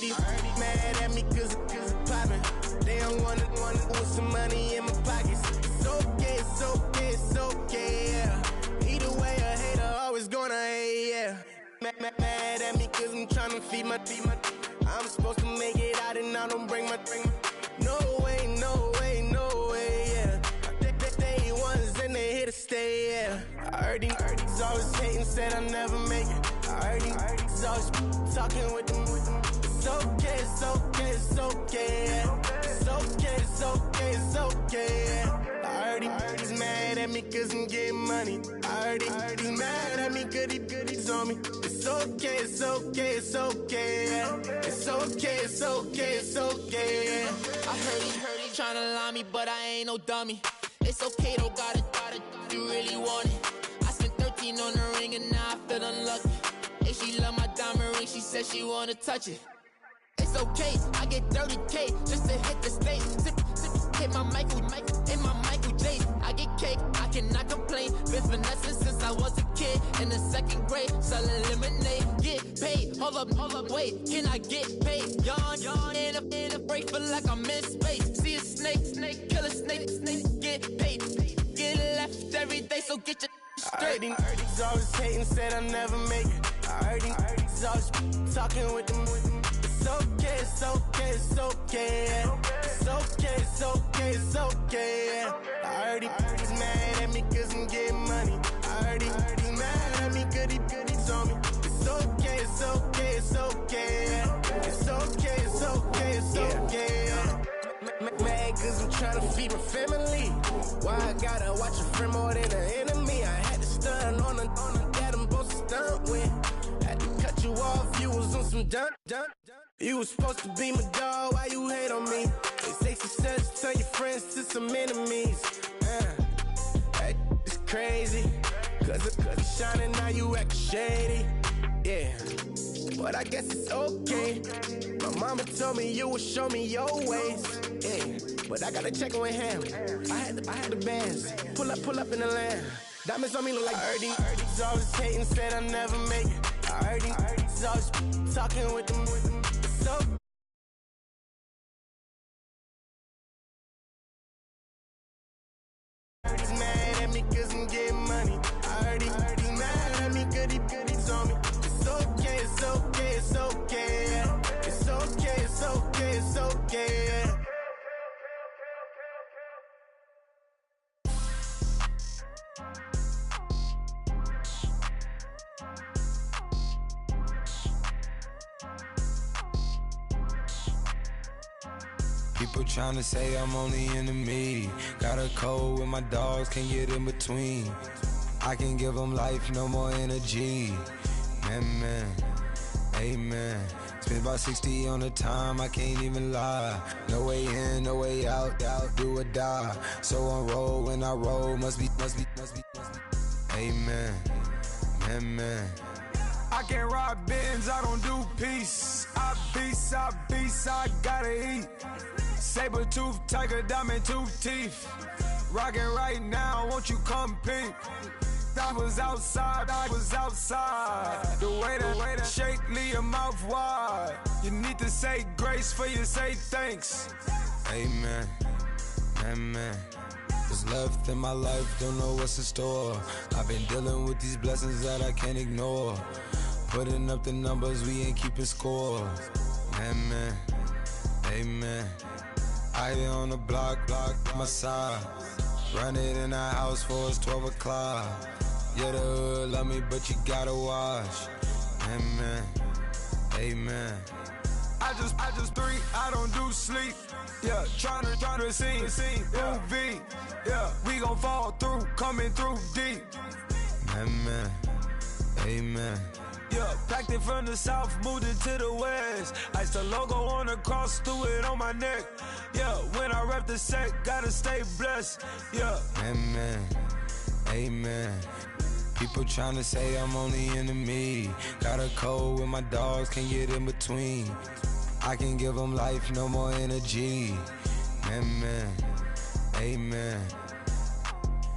already mad at me cause it's poppin'. They don't wanna with some money in my pockets. It's okay, it's okay, it's okay, yeah. Either way, a hater always gonna hate, yeah. Mad at me cause I'm tryna feed my I'm supposed to make it out and I don't bring my No way, no way, no way, yeah. They ones and they here to stay, yeah. I heard these always hating, said I never make it. I heard these always talking with them. It's okay, it's okay, it's okay, yeah. It's okay, it's okay, it's okay, yeah. I heard he's mad at me cause I'm getting money. I heard he's mad at me cause he's on me. It's okay, it's okay, it's okay, yeah. It's okay, it's okay, it's okay, yeah. I heard he tryna lie me, but I ain't no dummy. It's okay, though, gotta, you really want it. I spent 13 on the ring and now I feel unlucky. Hey, she love my diamond ring, she said she wanna touch it. It's okay, I get 30K just to hit the stage. Hit my Michael, in my Michael J. I get cake, I cannot complain. Been finessing since I was a kid. In the 2nd grade, selling lemonade. Get paid, hold up, wait, can I get paid? Yawn, in a break, feel like I'm in space. See a snake, kill a snake, get paid. Get left every day, so get your straight. I heard he's always hating, said I never make it. I heard he's always talking with them. It's okay, it's okay, it's okay, yeah. It's okay, it's okay, it's okay, yeah. I heard he's mad at me cause I'm getting money. I heard he's mad at me cause he's on me. It's okay, it's okay, it's okay, yeah. It's okay, it's okay, it's okay, yeah. Mad cause I'm tryna feed my family. Why I gotta watch a friend more than an enemy? I had to stun on the that I'm supposed to stunt with. Had to cut you off, you was on some dun. You was supposed to be my dog, why you hate on me? They say success, turn your friends to some enemies. That is crazy. Cause it's shining, now you actin' shady. Yeah, but I guess it's okay. My mama told me you would show me your ways. Yeah, but I gotta check with him. I had the bands. Pull up in the land. Diamonds on me look like I heard he's always hating, said I never make it. I heard he's always talking with them. So he's mad at me cause I'm getting money. I heard he's mad at me cause he's on me. It's okay, it's okay, it's okay, yeah. It's okay, it's okay, it's okay, yeah. People tryna say I'm only in the media. Got a code with my dogs, can't get in between. I can give them life, no more energy. Man, amen. Spent about 60 on the time, I can't even lie. No way in, no way out, do or die. So on roll, when I roll, must be. Amen, man. I can't ride Benz, I don't do peace. I beast, I gotta eat. Saber tooth, tiger, diamond tooth teeth. Rockin' right now, won't you come peep? I was outside. The way that shake, leave your mouth wide. You need to say grace for you say thanks. Amen. What's left in my life, don't know what's in store. I've been dealing with these blessings that I can't ignore. Putting up the numbers, we ain't keeping score. Amen. I be on the block, my side. Run it in the house for it's 12 o'clock. Yeah, the hood love me, but you gotta watch. Amen. I just three, I don't do sleep. Yeah, tryna see movie. Yeah, we gon' fall through, coming through deep. Amen. Yeah, packed it from the south, moved it to the west. Iced the logo on the cross, threw it on my neck. Yeah, when I rep the set, gotta stay blessed. Yeah. Amen. People tryna say I'm only in the media. Got a code with my dogs, can't get in between. I can give them life, no more energy. Amen.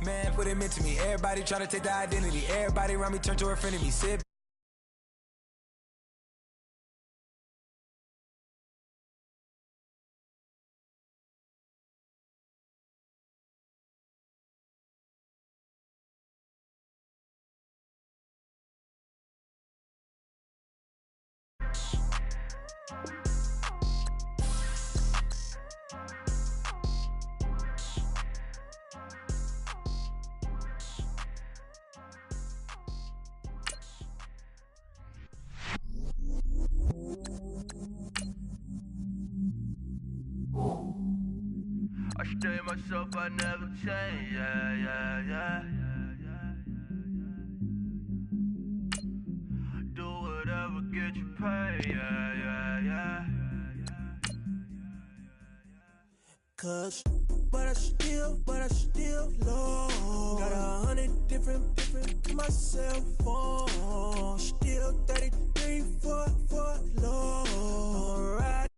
Man, put it meant to me. Everybody try to take the identity. Everybody around me turn to a friend of me. Sit stay myself, I never change, yeah. Do whatever, get you paid, yeah. Cause, but I still low. Got 100 different in my cell phone. Still 33 for low. Alright.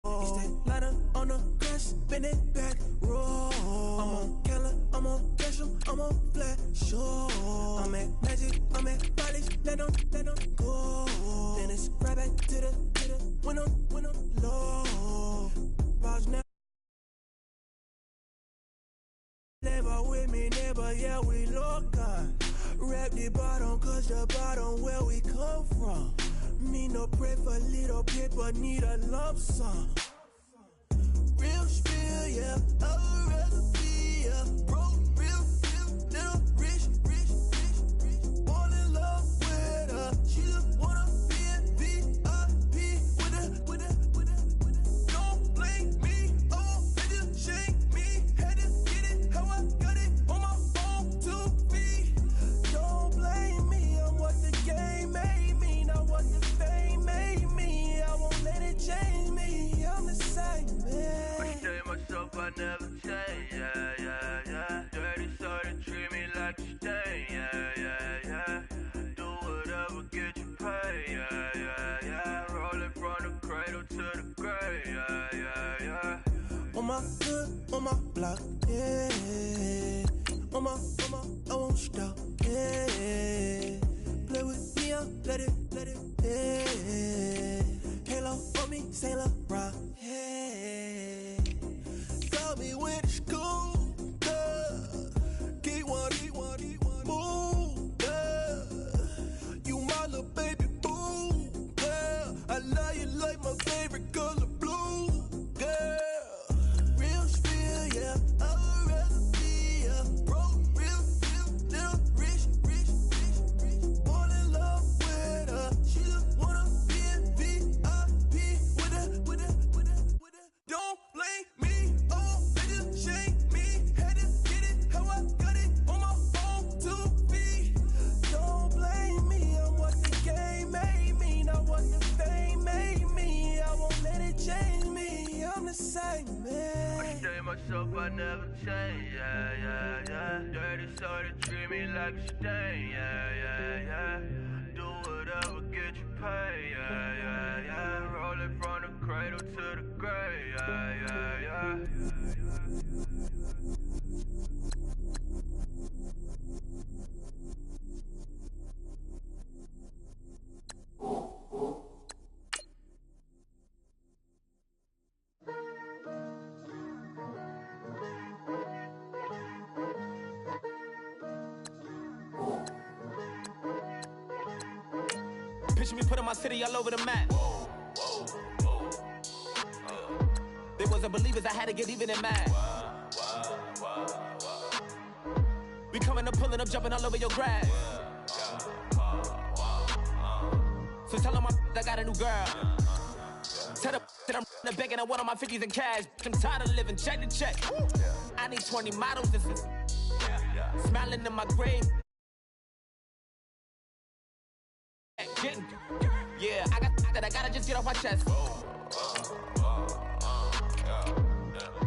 It's that lighter on the grass, spin it back, roll. I'm on Keller, I'm on Gresham, I'm on Flat Shore. I'm at Magic, I'm at Polish, let them go. Then it's right back to the when I'm low. Boss now. Never with me, never, yeah, we local. Rap the bottom, cause the bottom where we come from. Me no pray for little paper, need a lump sum. Real spill, yeah, I'd rather be, yeah. Broke, real, little rich. Fall in love with her, she just wanna be in VIP with her. Don't blame me, oh, they just shake me. Had to get it, how I got it, on my phone to be. Don't blame me, I'm what the game made me, not what the fame made me. I won't let it change me, I'm the same man. I stay myself, I never change, yeah. Dirty sort of treat me like a stain, yeah. Do whatever, get you paid, yeah. Rolling from the cradle to the grave, yeah. On my hood, on my block, yeah. On my, I won't stop, yeah. Play with me, let it, yeah. Halo on me, Sailor Rock, yeah. Got me with school, keep one, move, yeah. You my little baby boo, yeah. I love you like my favorite color blue, girl. Real spill, yeah, I'd rather be, yeah. Broke, real, little rich. Fall in love with her, she just wanna be in VIP with her. Don't blame me, oh, they just shake me. Had to get it, how I got it, on my phone to be. Don't blame me, I'm what the game made me, not what the fame made me. I won't let it change me, I'm the same man. I stay myself, I never change, yeah. Dirty sort of treat me like a stain, yeah. Do whatever, get you paid, yeah. Rolling from the cradle to the grave, yeah. Picture me putting my city all over the map. They wasn't believers, I had to get even and mad. We coming up, pulling up, jumping all over your grass. So tell them I got a new girl. Tell them that I'm the bank and I want all my 50s in cash. I'm tired of living check to check. I need 20 models, this is smiling in my grave. Yeah, I gotta just get off my chest.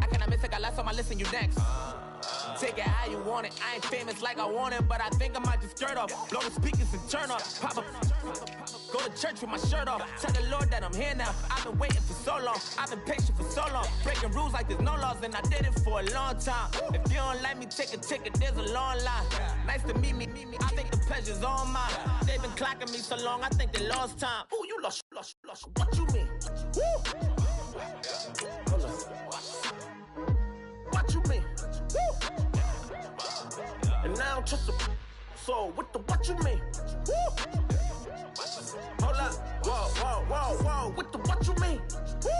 I cannot miss it, got last on my list and you next. Take it how you want it, I ain't famous like I want it, but I think I might just skirt off. Blow the speakers and turn up, pop up. Go to church with my shirt off, tell the Lord that I'm here now. I've been waiting for so long, I've been patient for so long. Breaking rules like there's no laws and I did it for a long time. If you don't like me, take a ticket, there's a long line. Nice to meet me, I think the pleasure's all mine. They've been clocking me so long, I think they lost time. Ooh, you lost, what you mean? Woo! Hold up. What you mean? Woo! And now I don't trust the so what you mean? Woo! Hold up, whoa, what you mean? Woo!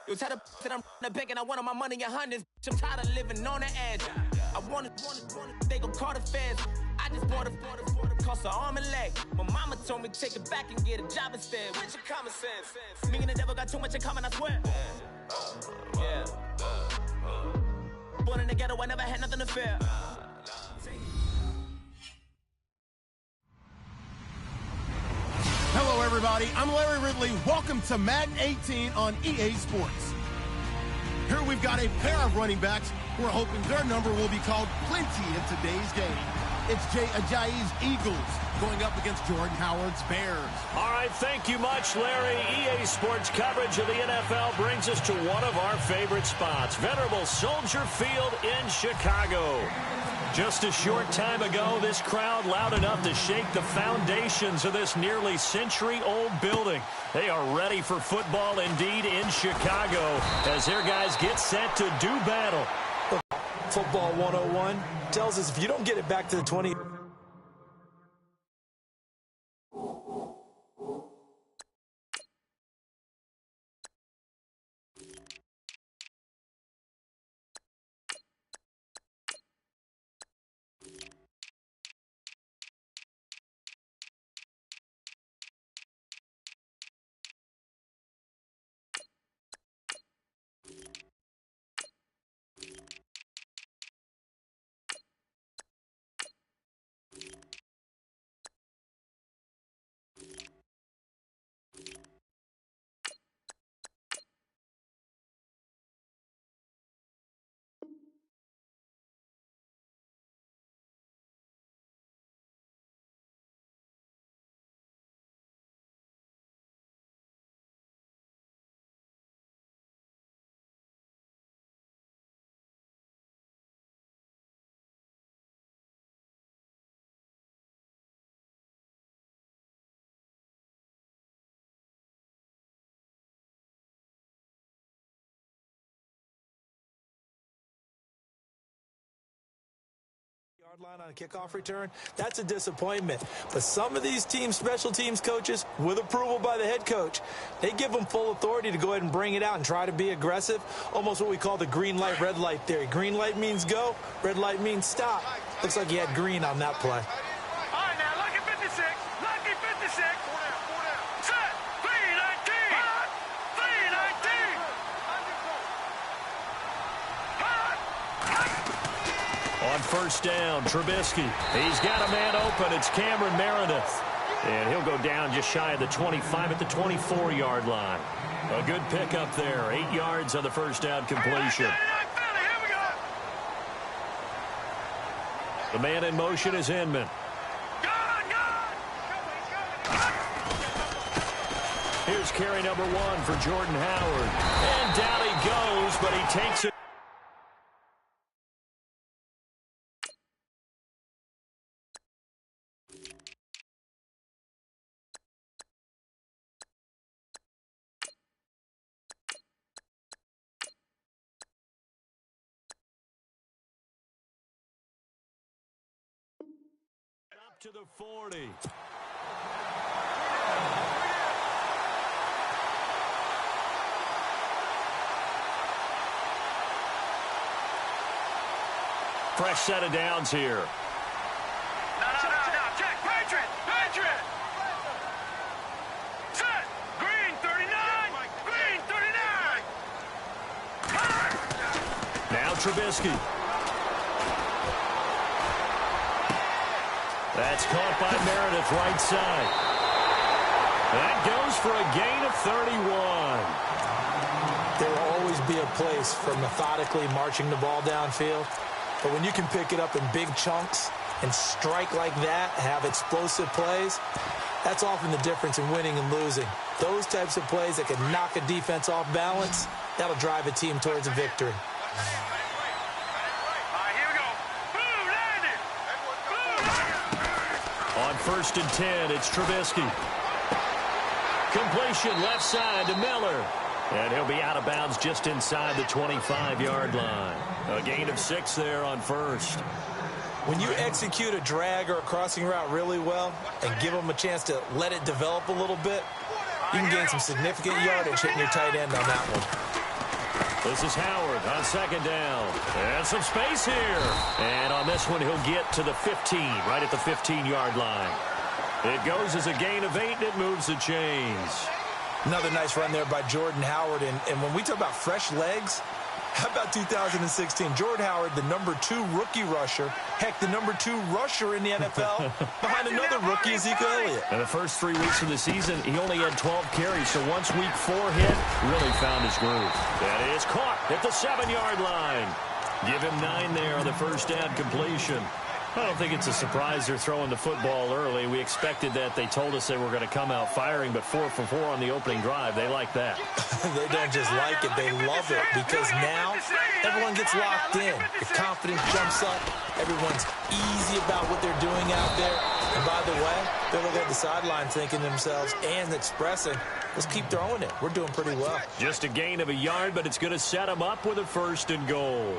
You tell the that I'm the bank and I want all my money in hundreds. I'm tired of living on the edge. I want they gon' call the feds. I just bought a cost an arm and leg. My mama told me take it back and get a job instead. Where's your common sense? Me and the devil got too much in common, I swear. Yeah. Born in the ghetto, I never had nothing to fear. Hello, everybody. I'm Larry Ridley. Welcome to Madden 18 on EA Sports. Here we've got a pair of running backs. We're hoping their number will be called plenty in today's game. It's Jay Ajayi's Eagles going up against Jordan Howard's Bears. All right, thank you much, Larry. EA Sports coverage of the NFL brings us to one of our favorite spots, venerable Soldier Field in Chicago. Just a short time ago, this crowd loud enough to shake the foundations of this nearly century-old building. They are ready for football indeed in Chicago as their guys get set to do battle. Football 101 tells us if you don't get it back to the 20... line on a kickoff return, that's a disappointment. But some of these teams, special teams coaches, with approval by the head coach, they give them full authority to go ahead and bring it out and try to be aggressive, almost what we call the green light, red light theory. Green light means go, red light means stop. Looks like he had green on that play. All right, now, lucky 56, lucky 56. Set, 319. 319. On first down, Trubisky. He's got a man open. It's Cameron Meredith. And he'll go down just shy of the 25 at the 24-yard line. A good pickup there. 8 yards on the first down completion. The man in motion is Inman. Here's carry number 1 for Jordan Howard. And down he goes, but he takes it. Up to the 40. Fresh set of downs here. No, check, Patriot. Set, green 39, green 39. Now Trubisky. That's caught by Meredith, right side. That goes for a gain of 31. There will always be a place for methodically marching the ball downfield. But when you can pick it up in big chunks and strike like that, have explosive plays, that's often the difference in winning and losing. Those types of plays that can knock a defense off balance, that'll drive a team towards a victory. On first and 10, it's Trubisky. Completion left side to Miller. And he'll be out of bounds just inside the 25-yard line. A gain of 6 there on first. When you execute a drag or a crossing route really well and give them a chance to let it develop a little bit, you can gain some significant yardage hitting your tight end on that one. This is Howard on second down. And some space here. And on this one, he'll get to the 15, right at the 15-yard line. It goes as a gain of 8, and it moves the chains. Another nice run there by Jordan Howard. And when we talk about fresh legs, how about 2016? Jordan Howard, the #2 rookie rusher. Heck, the #2 rusher in the NFL behind another rookie, Ezekiel Elliott. And the first 3 weeks of the season, he only had 12 carries. So once week 4 hit, really found his groove. That is caught at the 7-yard line. Give him 9 there on the first down completion. I don't think it's a surprise they're throwing the football early. We expected that. They told us they were going to come out firing, but 4 for 4 on the opening drive. They like that. They don't just like it. They love it because now everyone gets locked in. The confidence jumps up. Everyone's easy about what they're doing out there. And by the way, they're looking at the sideline thinking to themselves and expressing, let's keep throwing it. We're doing pretty well. Just a gain of a yard, but it's going to set them up with a 1st and goal.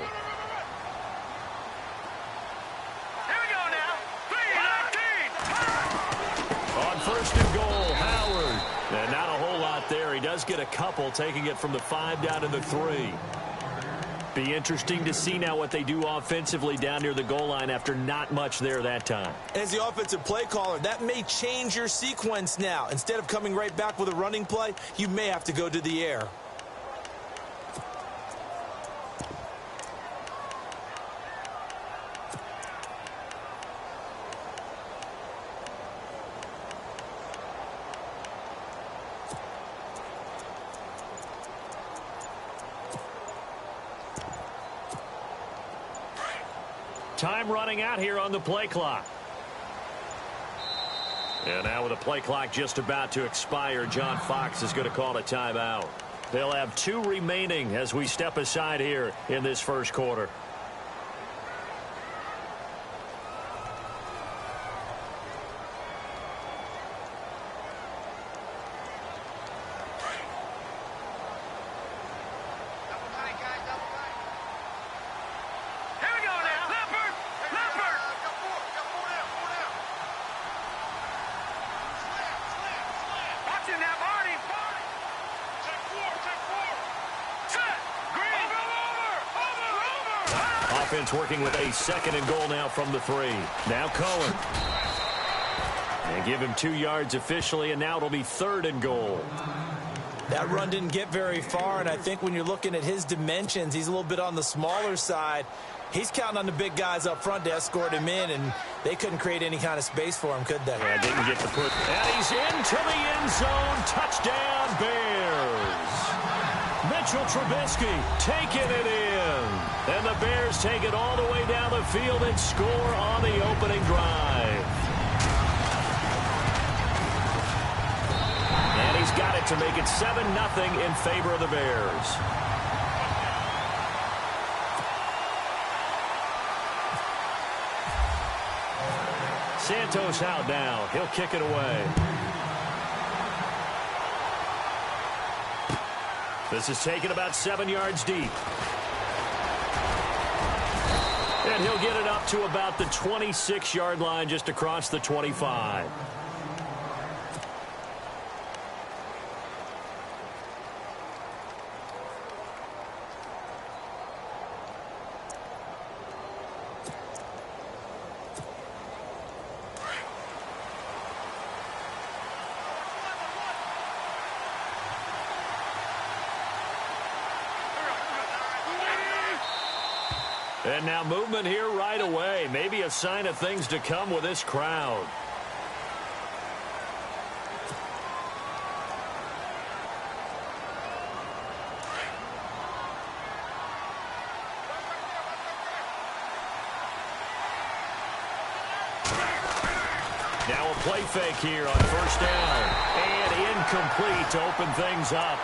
First and goal, Howard. And not a whole lot there. He does get a couple, taking it from the 5 down to the 3. Be interesting to see now what they do offensively down near the goal line after not much there that time. As the offensive play caller, that may change your sequence now. Instead of coming right back with a running play, you may have to go to the air. Time running out here on the play clock. And now with the play clock just about to expire, John Fox is going to call a timeout. They'll have 2 remaining as we step aside here in this first quarter. Offense working with a 2nd and goal now from the 3. Now Cohen. And give him 2 yards officially, and now it'll be 3rd and goal. That run didn't get very far, and I think when you're looking at his dimensions, he's a little bit on the smaller side. He's counting on the big guys up front to escort him in, and they couldn't create any kind of space for him, could they? Yeah, didn't get the put. And he's into the end zone. Touchdown, Bears. Mitchell Trubisky taking it in. And the Bears take it all the way down the field and score on the opening drive. And he's got it to make it 7-0 in favor of the Bears. Santos out now. He'll kick it away. This is taken about 7 yards deep. And he'll get it up to about the 26-yard line, just across the 25. And now movement here right away. Maybe a sign of things to come with this crowd. Now a play fake here on 1st down. And incomplete to open things up.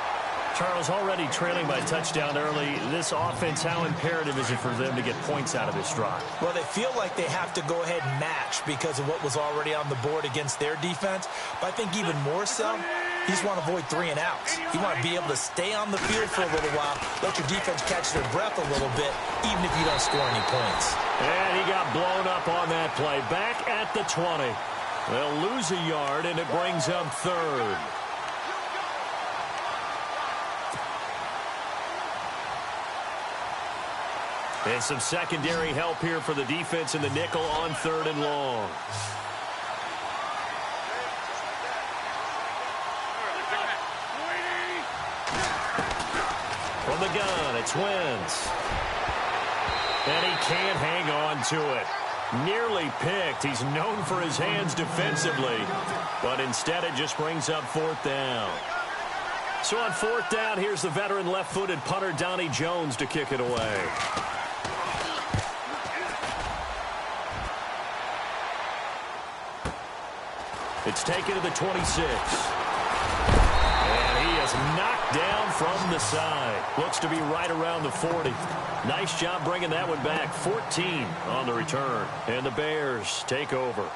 Charles, already trailing by a touchdown early. This offense, how imperative is it for them to get points out of this drive? Well, they feel like they have to go ahead and match because of what was already on the board against their defense. But I think even more so, you just want to avoid 3 and outs. You want to be able to stay on the field for a little while, let your defense catch their breath a little bit, even if you don't score any points. And he got blown up on that play. Back at the 20. They'll lose a yard, and it brings them 3rd. And some secondary help here for the defense in the nickel on 3rd and long. From the gun, it's Wentz. And he can't hang on to it. Nearly picked. He's known for his hands defensively, but instead it just brings up 4th down. So on 4th down, here's the veteran left-footed punter Donnie Jones to kick it away. It's taken to the 26. And he is knocked down from the side. Looks to be right around the 40. Nice job bringing that one back. 14 on the return. And the Bears take over.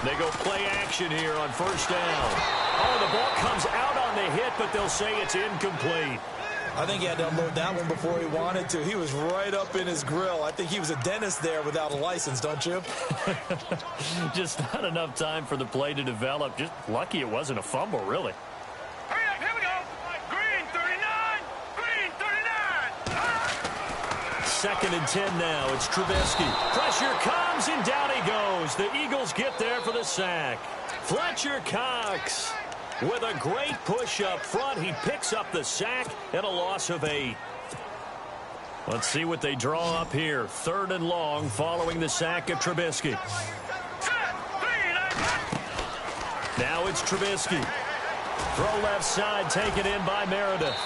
They go play action here on 1st down. Oh, the ball comes out on the hit, but they'll say it's incomplete. I think he had to unload that one before he wanted to. He was right up in his grill. I think he was a dentist there without a license, don't you? Just not enough time for the play to develop. Just lucky it wasn't a fumble, really. Hurry up, here we go. Green 39. Green 39. 2nd and 10 now. It's Trubisky. Pressure comes, and down he goes. The Eagles get there for the sack. Fletcher Cox with a great push up front. He picks up the sack and a loss of 8. Let's see what they draw up here. 3rd and long following the sack of Trubisky. Now it's Trubisky. Throw left side taken in by Meredith.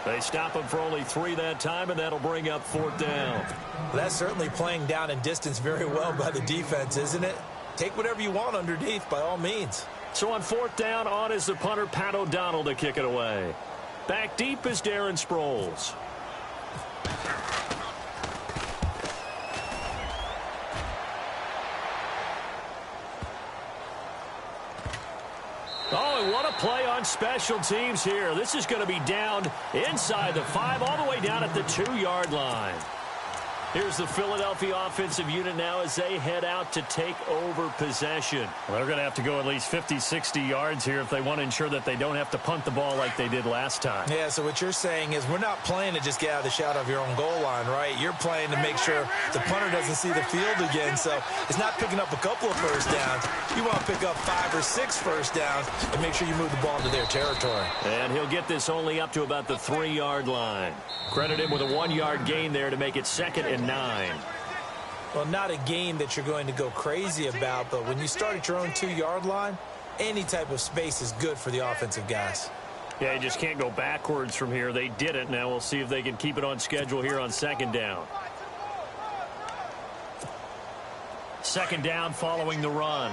They stop him for only 3 that time, and that'll bring up 4th down. That's certainly playing down in distance very well by the defense, isn't it? Take whatever you want underneath, by all means. So on 4th down, on is the punter, Pat O'Donnell, to kick it away. Back deep is Darren Sproles. Oh, and what a play on special teams here. This is going to be down inside the 5, all the way down at the 2-yard line. Here's the Philadelphia offensive unit now as they head out to take over possession. Well, they're going to have to go at least 50, 60 yards here if they want to ensure that they don't have to punt the ball like they did last time. Yeah, so what you're saying is we're not playing to just get out of the shadow of your own goal line, right? You're playing to make sure the punter doesn't see the field again. So it's not picking up a couple of first downs. You want to pick up 5 or 6 first downs and make sure you move the ball into their territory. And he'll get this only up to about the 3-yard line. Credit him with a 1-yard gain there to make it 2nd and 9. Well, not a game that you're going to go crazy about, but when you start at your own 2-yard line, any type of space is good for the offensive guys. Yeah, you just can't go backwards from here. They did it. Now we'll see if they can keep it on schedule here on 2nd down. 2nd down following the run.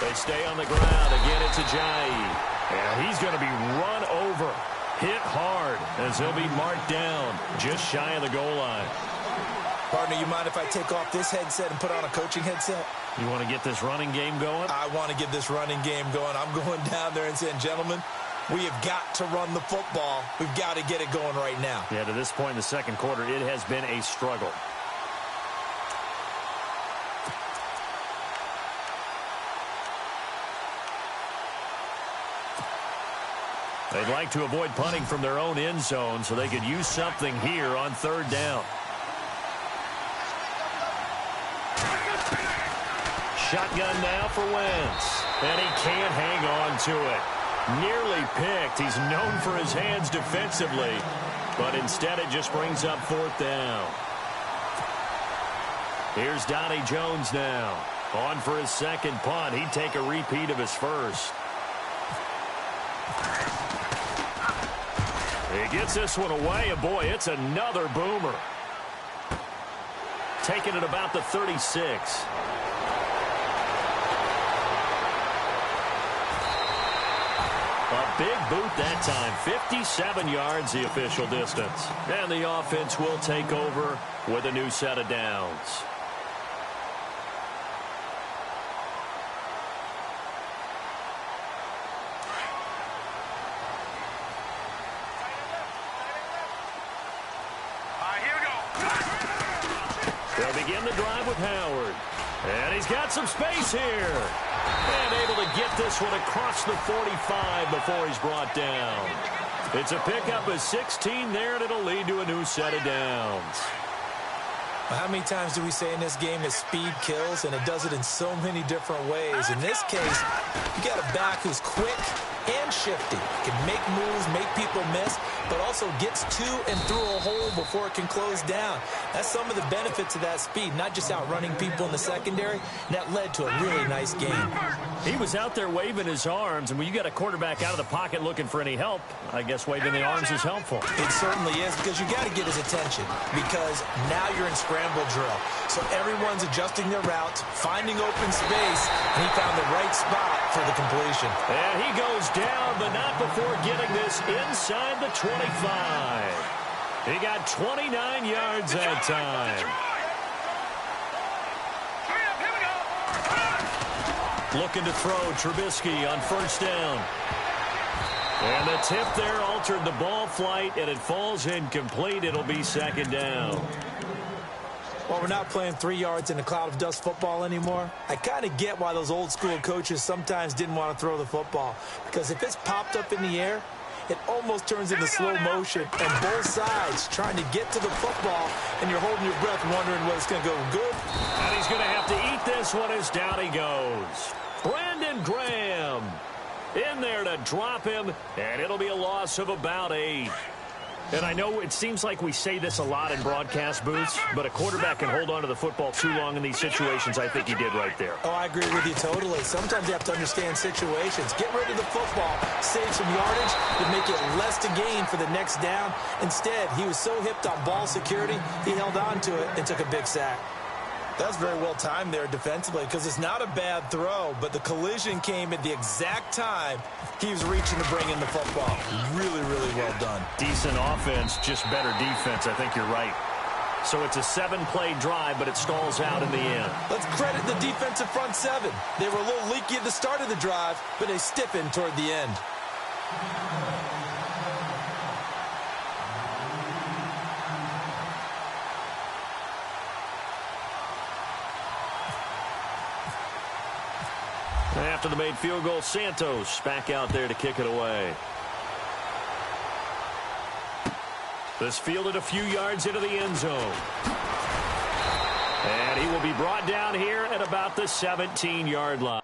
They stay on the ground. Again, it's Ajayi. And he's going to be run over, hit hard, as he'll be marked down just shy of the goal line. Partner, you mind if I take off this headset and put on a coaching headset? You want to get this running game going? I want to get this running game going. I'm going down there and saying, gentlemen, we have got to run the football. We've got to get it going right now. Yeah, to this point in the 2nd quarter, it has been a struggle. They'd like to avoid punting from their own end zone so they could use something here on 3rd down. Shotgun now for Wentz. And he can't hang on to it. Nearly picked. He's known for his hands defensively. But instead it just brings up 4th down. Here's Donnie Jones now. On for his 2nd punt. He'd take a repeat of his 1st. He gets this one away, and boy, it's another boomer. Taking it about the 36. A big boot that time. 57 yards the official distance. And the offense will take over with a new set of downs. begin the drive with Howard. And he's got some space here. And able to get this one across the 45 before he's brought down. It's a pickup of 16 there, and it'll lead to a new set of downs. Well, how many times do we say in this game that speed kills, and it does it in so many different ways? In this case, you got a back who's quick and shifty. Can make moves, make people miss, but also gets to and through a hole before it can close down. That's some of the benefits of that speed, not just outrunning people in the secondary. And that led to a really nice game. He was out there waving his arms, and when you got a quarterback out of the pocket looking for any help, I guess waving the arms is helpful. It certainly is, because you got to get his attention, because now you're in scramble drill. So everyone's adjusting their routes, finding open space, and he found the right spot for the completion. And he goes down, but not before getting this inside the 25. He got 29 yards that time. Looking to throw, Trubisky on first down. And the tip there altered the ball flight, and it falls incomplete. It'll be second down. Well, we're not playing 3 yards in a cloud of dust football anymore. I kind of get why those old school coaches sometimes didn't want to throw the football, because if it's popped up in the air, it almost turns into slow motion, and both sides trying to get to the football, and you're holding your breath wondering whether it's going to go good. And he's going to have to eat this one as down he goes. Brandon Graham in there to drop him, and it'll be a loss of about 8. And I know it seems like we say this a lot in broadcast booths, but a quarterback can hold on to the football too long in these situations. I think he did right there. Oh, I agree with you totally. Sometimes you have to understand situations. Get rid of the football, save some yardage, and make it less to gain for the next down. Instead, he was so hipped on ball security, he held on to it and took a big sack. That was very well timed there defensively, because it's not a bad throw, but the collision came at the exact time he was reaching to bring in the football. Really, really well done. Decent offense, just better defense. I think you're right. So it's a 7-play drive, but it stalls out in the end. Let's credit the defensive front seven. They were a little leaky at the start of the drive, but they stiffened toward the end. After the made field goal, Santos back out there to kick it away. This fielded a few yards into the end zone. And he will be brought down here at about the 17-yard line.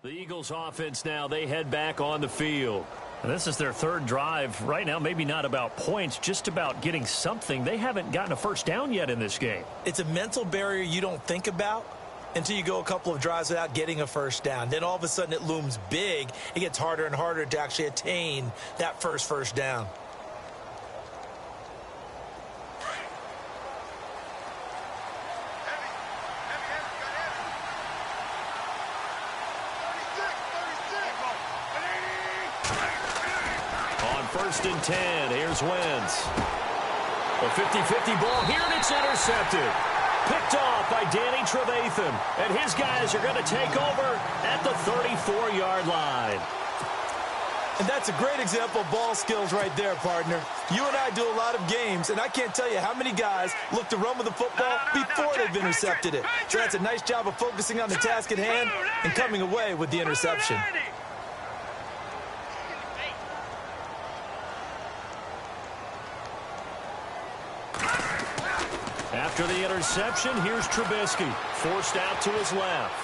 The Eagles offense now, they head back on the field. And this is their third drive. Right now, maybe not about points, just about getting something. They haven't gotten a first down yet in this game. It's a mental barrier you don't think about until you go a couple of drives without getting a first down. Then all of a sudden it looms big. It gets harder and harder to actually attain that first down. First and 10. Here's Wentz. A 50-50 ball here, and it's intercepted. Picked off by Danny Trevathan. And his guys are going to take over at the 34-yard line. And that's a great example of ball skills right there, partner. You and I do a lot of games, and I can't tell you how many guys look to run with the football before they've intercepted it. So that's a nice job of focusing on the task at hand and coming away with the interception. After the interception, here's Trubisky. Forced out to his left.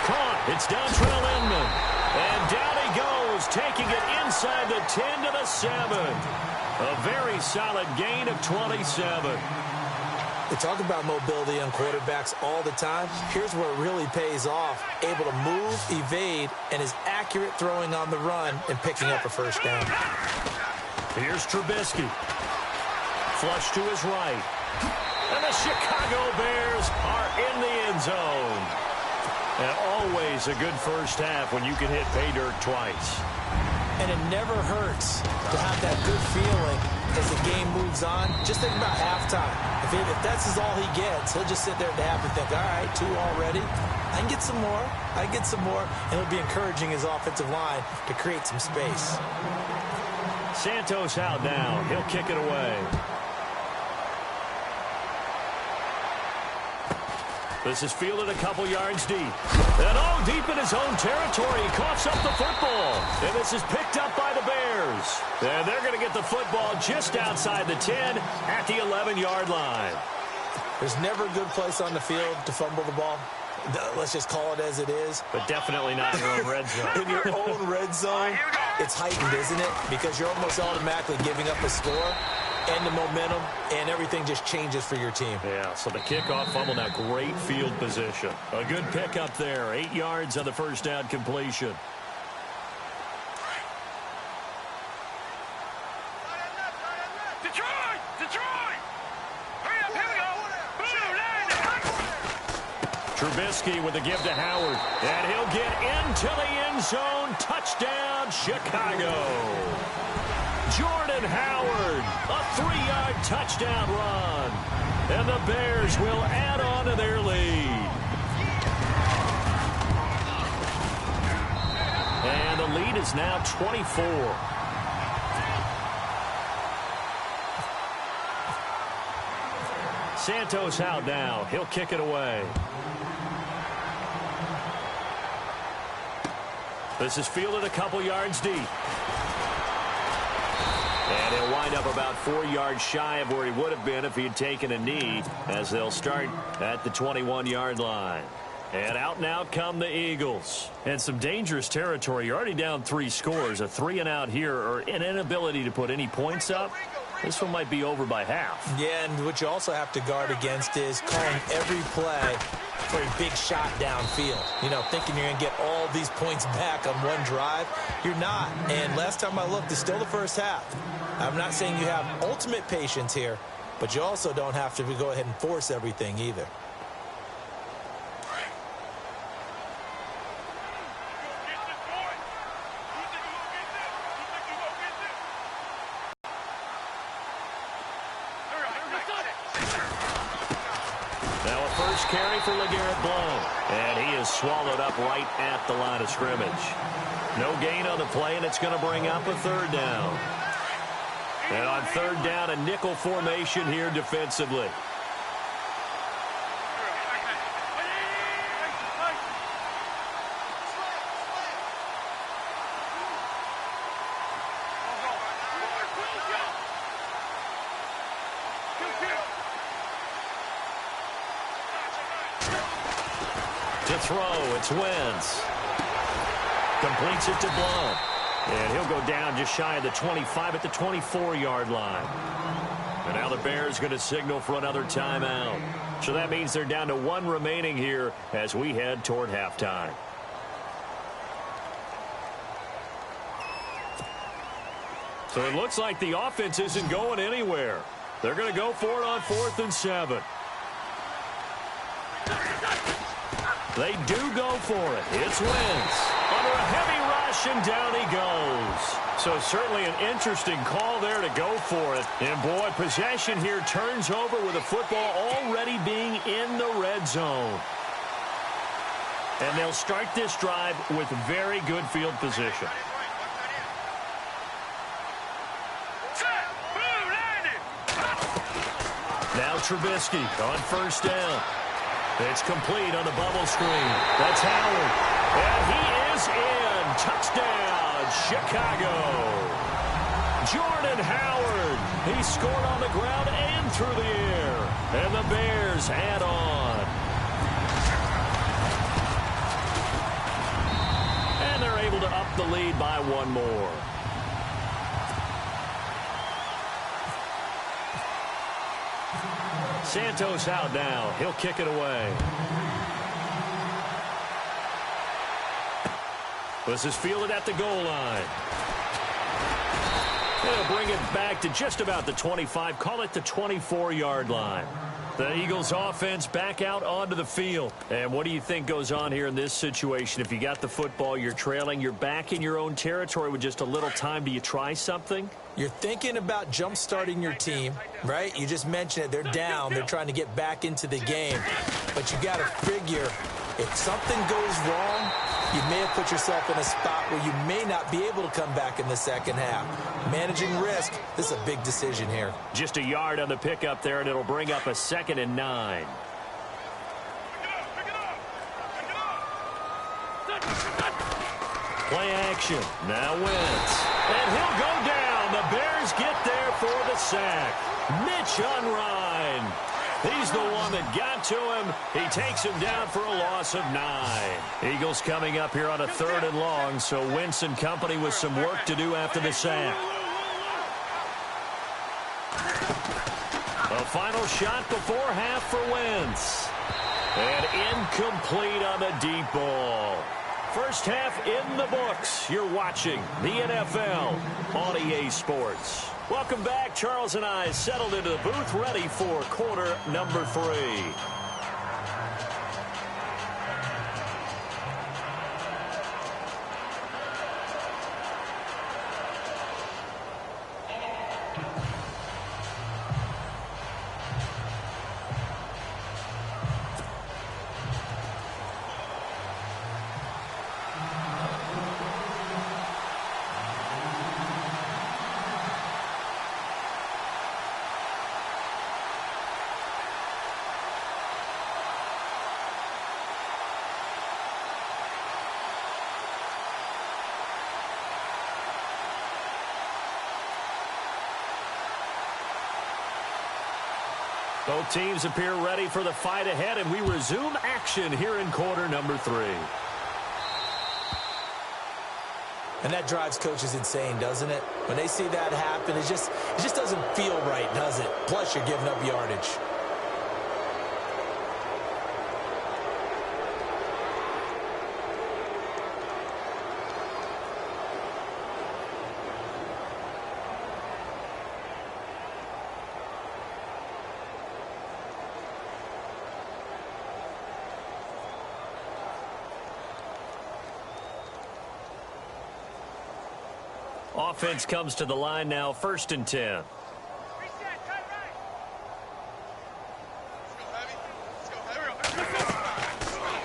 Caught. It's Dontrell Inman. And down he goes, taking it inside inside the 10 to the 7. A very solid gain of 27. We talk about mobility on quarterbacks all the time. Here's where it really pays off. Able to move, evade, and is accurate throwing on the run and picking up a first down. Here's Trubisky. Flush to his right. And the Chicago Bears are in the end zone. And always a good first half when you can hit pay dirt twice. And it never hurts to have that good feeling as the game moves on. Just think about halftime. If that's all he gets, he'll just sit there at the half and think, all right, 2 already. I can get some more. I can get some more. And he'll be encouraging his offensive line to create some space. Santos out now. He'll kick it away. This is fielded a couple yards deep. And all deep in his own territory. He coughs up the football. And this is picked up by the Bears. And they're going to get the football just outside the 10 at the 11-yard line. There's never a good place on the field to fumble the ball. Let's just call it as it is. But definitely not in your own red zone. In your own red zone, it's heightened, isn't it? Because you're almost automatically giving up a score and the momentum, and everything just changes for your team. Yeah, so the kickoff fumble, now great field position. A good pickup there, 8 yards on the first down completion. Detroit! Detroit! Hurry up, here we go! Boom, Trubisky with the give to Howard. And he'll get into the end zone. Touchdown, Chicago. Jordan Howard, a 3-yard touchdown run. And the Bears will add on to their lead. And the lead is now 24. Santos out now. He'll kick it away. This is fielded a couple yards deep. And he'll wind up about 4 yards shy of where he would have been if he had taken a knee, as they'll start at the 21-yard line. And out and out come the Eagles. And some dangerous territory. You're already down 3 scores. A 3 and out here, or an inability to put any points up. This one might be over by half. Yeah, and what you also have to guard against is calling every play for a big shot downfield. You know, thinking you're going to get all these points back on one drive. You're not. And last time I looked, it's still the first half. I'm not saying you have ultimate patience here, but you also don't have to go ahead and force everything either. Now a first carry for LeGarrette Blount. And he is swallowed up right at the line of scrimmage. No gain on the play, and it's going to bring up a 3rd down. And on 3rd down, a nickel formation here defensively. To throw, it's Wentz. Completes it to Blount. And he'll go down just shy of the 25 at the 24-yard line. And now the Bears going to signal for another timeout. So that means they're down to 1 remaining here as we head toward halftime. So it looks like the offense isn't going anywhere. They're going to go for it on 4th and 7. They do go for it. It's Wentz. Under a heavy rush, and down he goes. So certainly an interesting call there to go for it. And, boy, possession here turns over with the football already being in the red zone. And they'll start this drive with very good field position. Now Trubisky on 1st down. It's complete on the bubble screen. That's Howard. And he is in. Touchdown, Chicago. Jordan Howard. He scored on the ground and through the air. And the Bears add on. And they're able to up the lead by 1 more. Santos out now. He'll kick it away. This is fielded at the goal line. They'll bring it back to just about the 25. Call it the 24-yard line. The Eagles offense back out onto the field. And what do you think goes on here in this situation? If you got the football, you're trailing, you're back in your own territory with just a little time. Do you try something? You're thinking about jump-starting your team, right? You just mentioned it. They're down. They're trying to get back into the game. But you got to figure, if something goes wrong, you may have put yourself in a spot where you may not be able to come back in the second half. Managing risk, this is a big decision here. Just a yard on the pickup there, and it'll bring up a 2nd and 9. Play action. Now Wentz. And he'll go down. The Bears get there for the sack. Mitch Unrein. He's the one that got to him. He takes him down for a loss of 9. Eagles coming up here on a 3rd and long, so Wentz and company with some work to do after the sack. A final shot before half for Wentz. And incomplete on the deep ball. First half in the books. You're watching the NFL on EA Sports. Welcome back. Charles and I settled into the booth, ready for quarter number 3. Both teams appear ready for the fight ahead, and we resume action here in quarter number 3. And that drives coaches insane, doesn't it? When they see that happen, it just doesn't feel right, does it? Plus, you're giving up yardage. Offense comes to the line now, 1st and 10.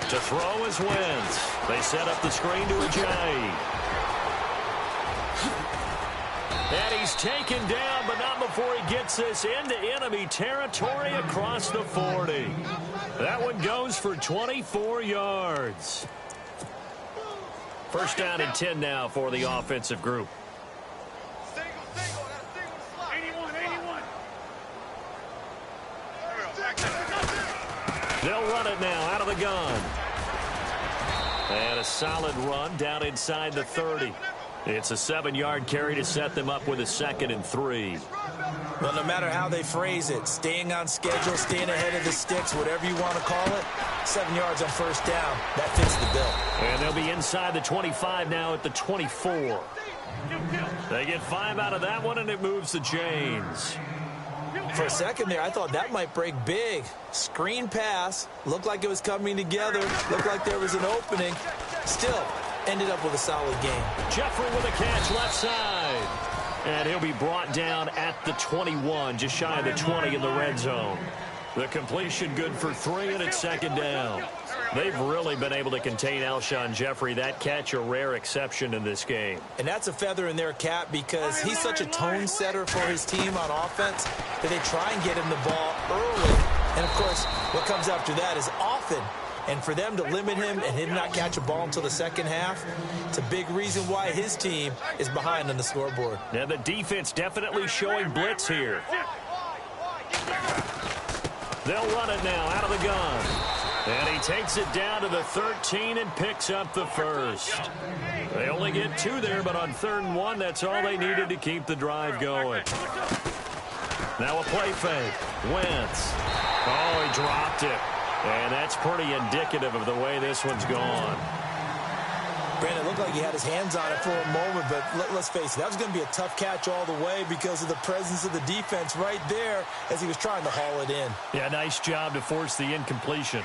To throw is Wentz. They set up the screen to Ajayi. And he's taken down, but not before he gets this into enemy territory across the 40. That one goes for 24 yards. First down and 10 now for the offensive group. They'll run it now out of the gun. And a solid run down inside the 30. It's a 7-yard carry to set them up with a 2nd and 3. Well, no matter how they phrase it, staying on schedule, staying ahead of the sticks, whatever you want to call it, 7 yards on first down, that fits the bill. And they'll be inside the 25 now at the 24. They get 5 out of that one, and it moves the chains. For a second there, I thought that might break big. Screen pass. Looked like it was coming together. Looked like there was an opening. Still, ended up with a solid game. Jeffrey with a catch left side. And he'll be brought down at the 21, just shy of the 20 in the red zone. The completion good for 3, and it's 2nd down. They've really been able to contain Alshon Jeffrey. That catch a rare exception in this game. And that's a feather in their cap because he's such a tone setter for his team on offense that they try and get him the ball early. And, of course, what comes after that is often. And for them to limit him and him not catch a ball until the second half, it's a big reason why his team is behind on the scoreboard. Now the defense definitely showing blitz here. They'll run it now out of the gun. And he takes it down to the 13 and picks up the first. They only get 2 there, but on 3rd and 1, that's all they needed to keep the drive going. Now a play fake. Wentz. Oh, he dropped it. And that's pretty indicative of the way this one's gone. Brandon, it looked like he had his hands on it for a moment, but let's face it, that was going to be a tough catch all the way because of the presence of the defense right there as he was trying to haul it in. Yeah, nice job to force the incompletion.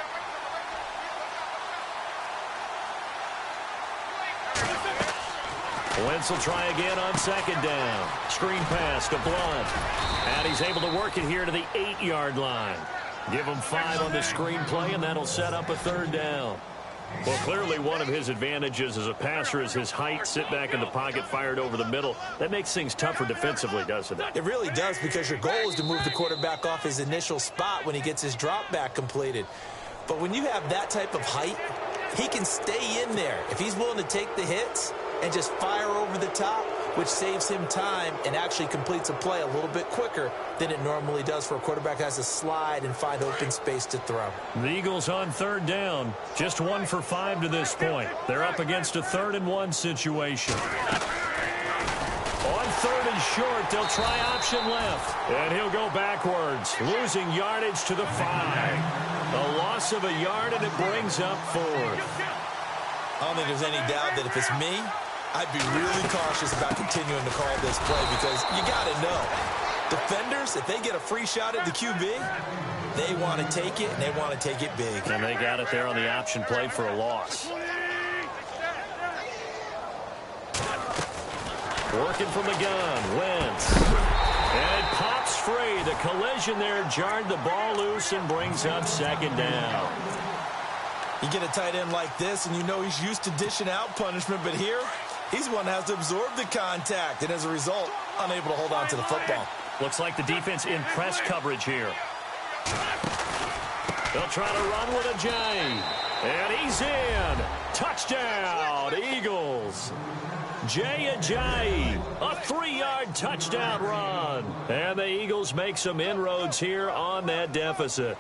Wentz will try again on second down. Screen pass to Blunt. And he's able to work it here to the 8-yard line. Give him 5 on the screen play, and that'll set up a third down. Well, clearly one of his advantages as a passer is his height. Sit back in the pocket, fired over the middle. That makes things tougher defensively, doesn't it? It really does, because your goal is to move the quarterback off his initial spot when he gets his drop back completed. But when you have that type of height, he can stay in there. If he's willing to take the hits and just fire over the top, which saves him time and actually completes a play a little bit quicker than it normally does for a quarterback who has to slide and find open space to throw. The Eagles on third down. Just 1 for 5 to this point. They're up against a 3rd-and-1 situation. On 3rd and short, they'll try option left. And he'll go backwards, losing yardage to the 5. A loss of a yard, and it brings up 4th. I don't think there's any doubt that if it's me, I'd be really cautious about continuing to call this play, because you got to know, defenders, if they get a free shot at the QB, they want to take it, and they want to take it big. And they got it there on the option play for a loss. Working from the gun, Wentz. And it pops free. The collision there jarred the ball loose and brings up 2nd down. You get a tight end like this, and you know he's used to dishing out punishment, but here, he's the one that has to absorb the contact, and as a result, unable to hold on to the football. Looks like the defense in press coverage here. They'll try to run with a J. And he's in. Touchdown, Eagles. Jay Ajayi, a 3-yard touchdown run. And the Eagles make some inroads here on that deficit.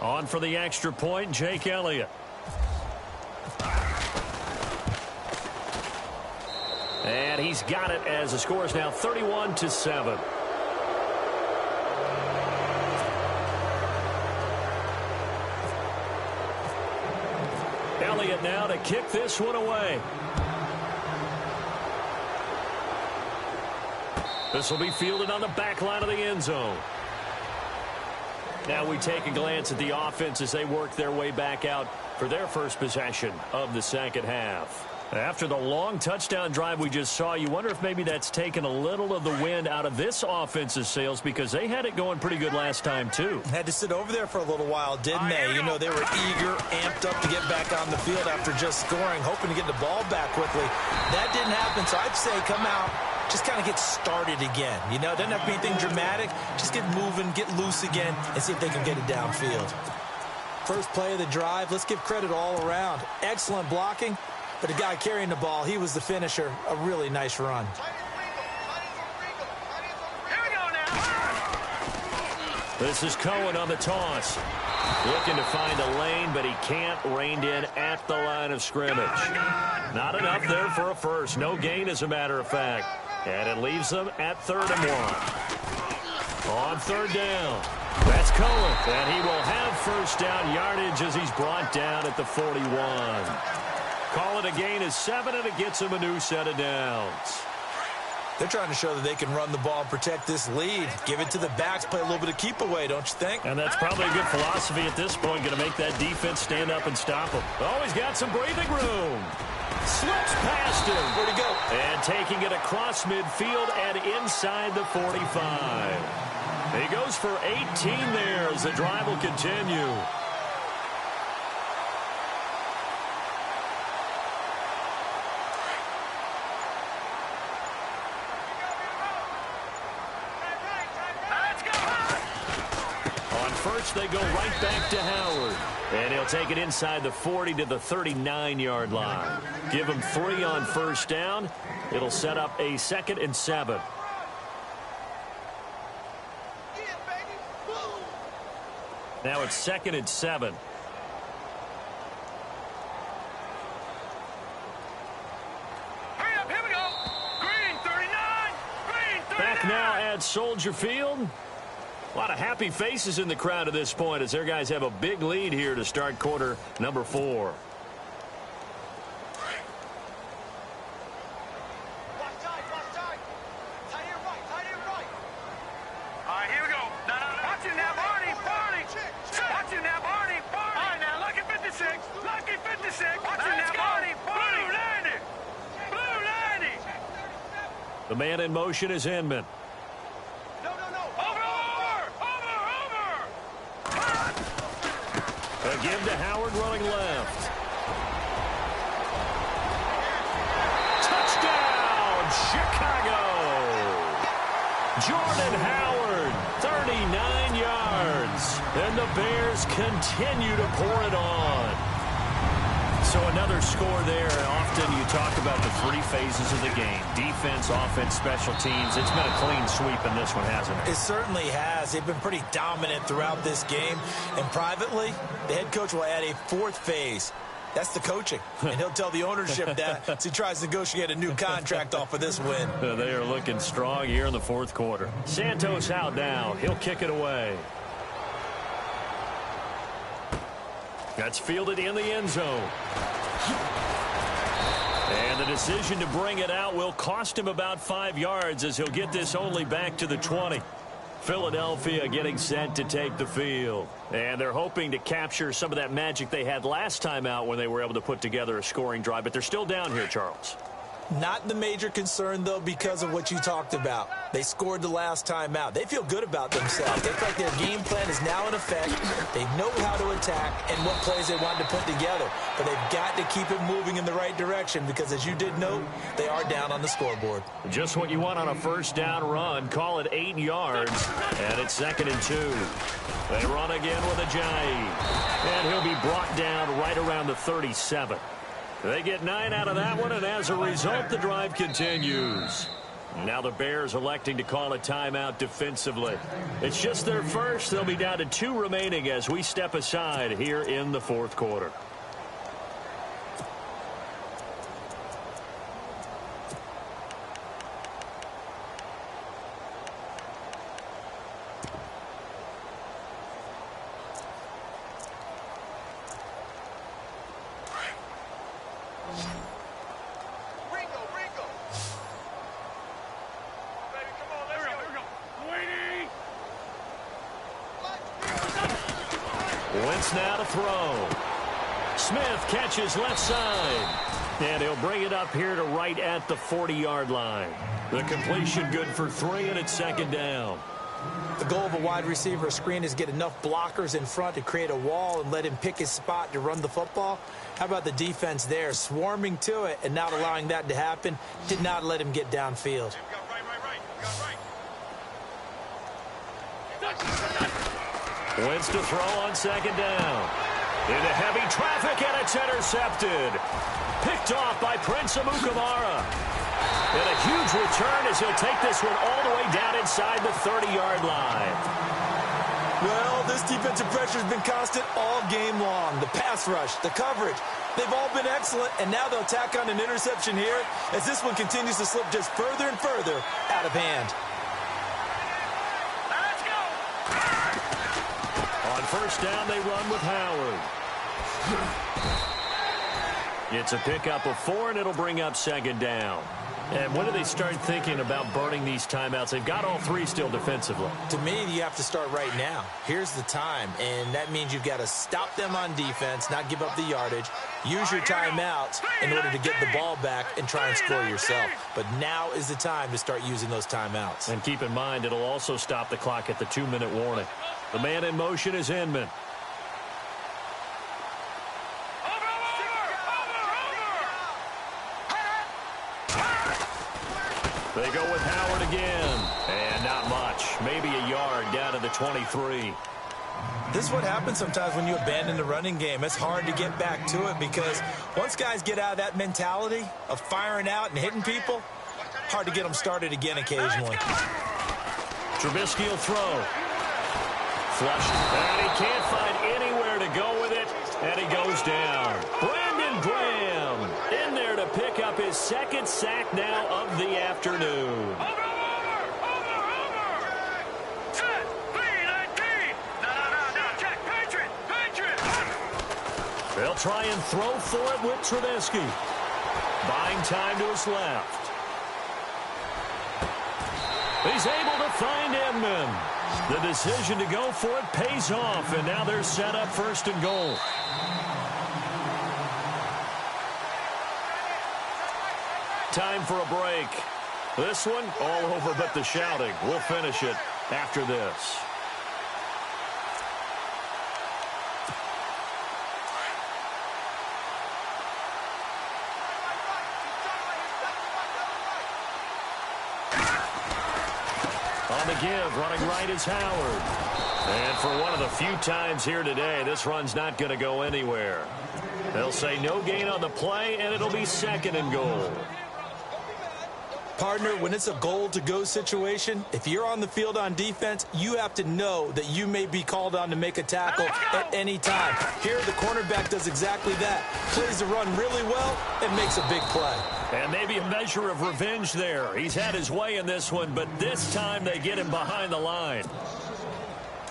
On for the extra point, Jake Elliott. And he's got it as the score is now 31-7. Elliott now to kick this one away. This will be fielded on the back line of the end zone. Now we take a glance at the offense as they work their way back out for their first possession of the second half. After the long touchdown drive we just saw, you wonder if maybe that's taken a little of the wind out of this offense's sails, because they had it going pretty good last time too. Had to sit over there for a little while, didn't they? You know, they were eager, amped up to get back on the field after just scoring, hoping to get the ball back quickly. That didn't happen, so I'd say come out, just kind of get started again. You know, it doesn't have to be anything dramatic. Just get moving, get loose again, and see if they can get it downfield. First play of the drive, let's give credit all around. Excellent blocking, but the guy carrying the ball, he was the finisher. A really nice run. This is Cohen on the toss. Looking to find a lane, but he can't. Reined in at the line of scrimmage. Not enough there for a first. No gain, as a matter of fact. And it leaves them at 3rd and 1. On 3rd down. That's Cohen. And he will have first down yardage as he's brought down at the 41. Call it a gain of 7, and it gets him a new set of downs. They're trying to show that they can run the ball and protect this lead. Give it to the backs, play a little bit of keep away, don't you think? And that's probably a good philosophy at this point, going to make that defense stand up and stop him. Oh, he's got some breathing room. Slips past him. Where'd he go? And taking it across midfield and inside the 45. He goes for 18 there as the drive will continue. They go right back to Howard. And he'll take it inside the 40 to the 39-yard line. Give him 3 on first down. It'll set up a 2nd and 7. Now it's 2nd and 7. Hurry up, here we go. Green 39. Green 39. Back now at Soldier Field. A lot of happy faces in the crowd at this point as their guys have a big lead here to start quarter number 4. The man in motion is Inman. No. Over. A give to Howard running left. Touchdown, Chicago! Jordan Howard, 39 yards. And the Bears continue to pour it on. So another score there. Often you talk about the 3 phases of the game. Defense, offense, special teams. It's been a clean sweep in this one, hasn't it? It certainly has. They've been pretty dominant throughout this game. And privately, the head coach will add a 4th phase. That's the coaching. And he'll tell the ownership that as he tries to negotiate a new contract off of this win. They are looking strong here in the 4th quarter. Santos out now. He'll kick it away. That's fielded in the end zone. And the decision to bring it out will cost him about 5 yards as he'll get this only back to the 20. Philadelphia getting set to take the field. And they're hoping to capture some of that magic they had last time out when they were able to put together a scoring drive. But they're still down here, Charles. Not the major concern, though, because of what you talked about. They scored the last time out. They feel good about themselves. They feel like their game plan is now in effect. They know how to attack and what plays they want to put together. But they've got to keep it moving in the right direction because, as you did note, they are down on the scoreboard. Just what you want on a first down run. Call it 8 yards. And it's 2nd and 2. They run again with Ajayi. And he'll be brought down right around the 37. They get 9 out of that one, and as a result, the drive continues. Now the Bears electing to call a timeout defensively. It's just their first. They'll be down to 2 remaining as we step aside here in the 4th quarter. Wentz now to throw. Smith catches left side. And he'll bring it up here to right at the 40-yard line. The completion good for 3, and it's 2nd down. The goal of a wide receiver screen is get enough blockers in front to create a wall and let him pick his spot to run the football. How about the defense there, swarming to it and not allowing that to happen? Did not let him get downfield. Wentz to throw on 2nd down. Into heavy traffic, and it's intercepted. Picked off by Prince Amukamara. And a huge return as he'll take this one all the way down inside the 30-yard line. Well, this defensive pressure has been constant all game long. The pass rush, the coverage, they've all been excellent, and now they'll tack on an interception here as this one continues to slip just further and further out of hand. Let's go. On first down, they run with Howard. It's a pickup of 4, and it'll bring up 2nd down. And when do they start thinking about burning these timeouts? They've got all 3 still defensively. To me, you have to start right now. Here's the time, and that means you've got to stop them on defense, not give up the yardage, use your timeouts in order to get the ball back and try and score yourself. But now is the time to start using those timeouts. And keep in mind, it'll also stop the clock at the 2-minute warning. The man in motion is Inman. They go with Howard again. And not much. Maybe a yard down to the 23. This is what happens sometimes when you abandon the running game. It's hard to get back to it because once guys get out of that mentality of firing out and hitting people, hard to get them started again occasionally. Trubisky will throw. flushed. And he can't find anywhere to go with it. And he goes down. Brandon Graham in there to pick up his second sack now of the afternoon. They'll try and throw for it with Trubisky. Buying time to his left. He's able to find Edmond. The decision to go for it pays off, and now they're set up 1st and goal. Time for a break. This one, all over but the shouting. We'll finish it after this. On the give, running right is Howard. And for one of the few times here today, this run's not going to go anywhere. They'll say no gain on the play, and it'll be 2nd and goal. Partner, when it's a goal-to-go situation, if you're on the field on defense, you have to know that you may be called on to make a tackle at any time. Here, the cornerback does exactly that. Plays the run really well and makes a big play. And maybe a measure of revenge there. He's had his way in this one, but this time they get him behind the line.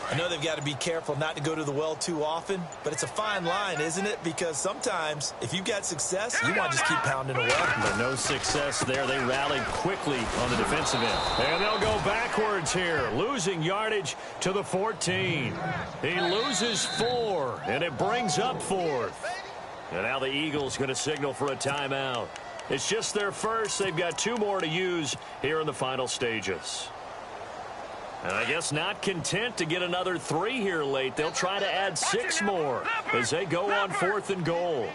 I know they've got to be careful not to go to the well too often, but it's a fine line, isn't it? Because sometimes, if you've got success, you want to just keep pounding away. But no success there. They rallied quickly on the defensive end. And they'll go backwards here, losing yardage to the 14. He loses 4, and it brings up 4th. And now the Eagles going to signal for a timeout. It's just their first. They've got 2 more to use here in the final stages. And I guess not content to get another 3 here late. They'll try to add 6 more as they go on 4th and goal.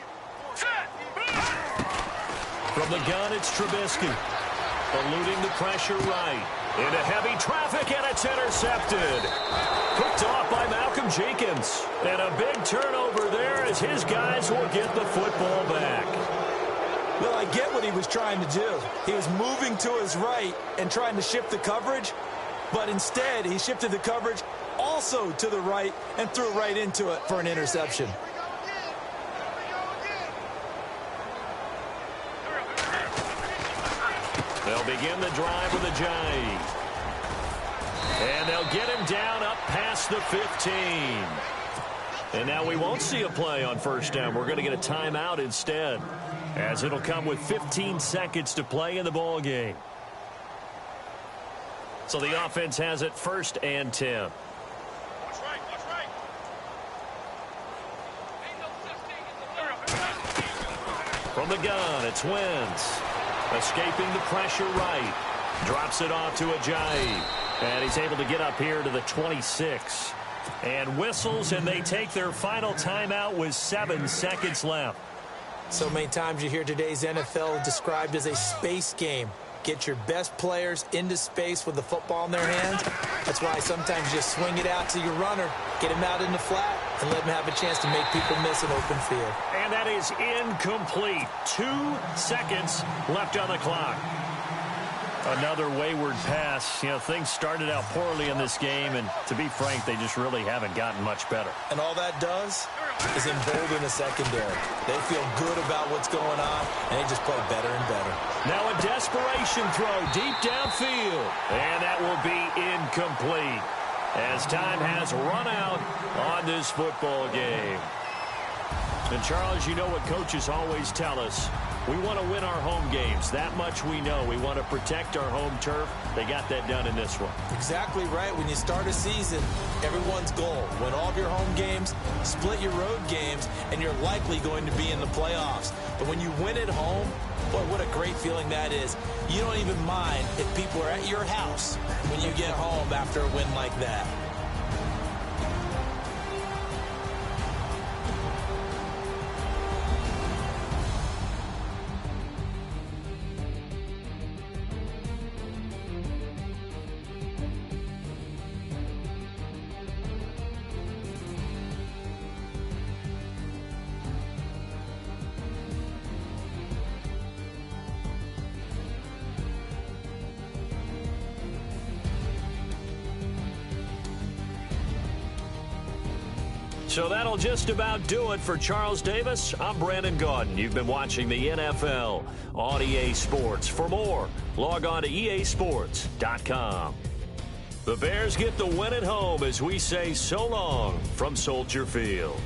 From the gun, it's Trubisky. Eluding the pressure right. Into heavy traffic, and it's intercepted. Picked off by Malcolm Jenkins. And a big turnover there as his guys will get the football back. Well, I get what he was trying to do. He was moving to his right and trying to shift the coverage. But instead, he shifted the coverage also to the right and threw right into it for an interception. They'll begin the drive with a jive. And they'll get him down up past the 15. And now we won't see a play on 1st down. We're going to get a timeout instead, as it'll come with 15 seconds to play in the ball game. So the offense has it 1st and 10. From the gun, it's Wentz. Escaping the pressure right. Drops it off to Ajayi. And he's able to get up here to the 26. And whistles, and they take their final timeout with 7 seconds left. So many times you hear today's NFL described as a space game. Get your best players into space with the football in their hands. That's why sometimes you just swing it out to your runner, get him out in the flat, and let him have a chance to make people miss an open field. And that is incomplete. 2 seconds left on the clock. Another wayward pass. You know, things started out poorly in this game, and to be frank, they just really haven't gotten much better. And all that does is embolden the secondary. They feel good about what's going on, and they just play better and better. Now a desperation throw deep downfield, and that will be incomplete as time has run out on this football game. And Charles, you know what coaches always tell us. We want to win our home games. That much we know. We want to protect our home turf. They got that done in this one. Exactly right. When you start a season, everyone's goal: win all of your home games, split your road games, and you're likely going to be in the playoffs. But when you win at home, boy, what a great feeling that is. You don't even mind if people are at your house when you get home after a win like that. So that'll just about do it for Charles Davis. I'm Brandon Gaudin. You've been watching the NFL on EA Sports. For more, log on to easports.com. The Bears get the win at home as we say so long from Soldier Field.